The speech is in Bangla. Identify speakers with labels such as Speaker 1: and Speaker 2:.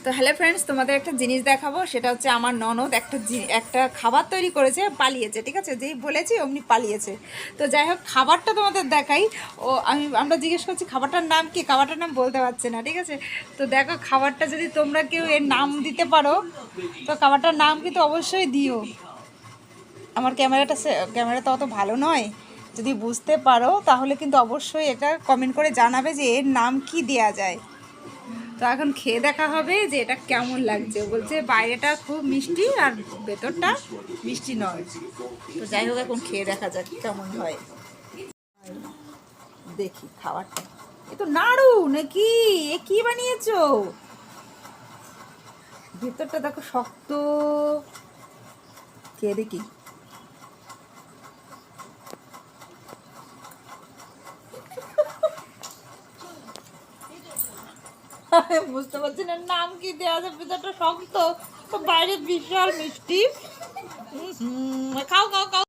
Speaker 1: তো হ্যালো ফ্রেন্ডস, তোমাদের একটা জিনিস দেখাবো। সেটা হচ্ছে আমার ননদ একটা খাবার তৈরি করেছে, পালিয়েছে। ঠিক আছে, যেই বলেছি অমনি পালিয়েছে। তো যাই হোক, খাবারটা তোমাদের দেখাই। আমরা জিজ্ঞেস করছি খাবারটার নাম কি, খাবারটার নাম বলতে পারছে না। ঠিক আছে, তো দেখো খাবারটা যদি তোমরা কেউ এর নাম দিতে পারো তো খাবারটার নাম কিন্তু অবশ্যই দিও। আমার ক্যামেরাটা অত ভালো নয়, যদি বুঝতে পারো তাহলে কিন্তু অবশ্যই এটা কমেন্ট করে জানাবে যে এর নাম কি দেয়া যায়। তো এখন খেয়ে দেখা হবে যে এটা কেমন লাগছে। বলছে বাইরেটা খুব মিষ্টি আর ভেতরটা মিষ্টি নয়। তো যাই হোক, এখন খেয়ে দেখা যাক কেমন হয়। দেখি খাবারটা, এ তো নাড়ু নাকি, এ কি বানিয়েছো? ভেতরটা দেখো শক্ত। খেয়ে দেখি। বুঝতে পারছি না নাম কি দেওয়া আছে, ভেতরটা শক্ত, তো বাইরে বিশাল মিষ্টি। খাও খাও খাও।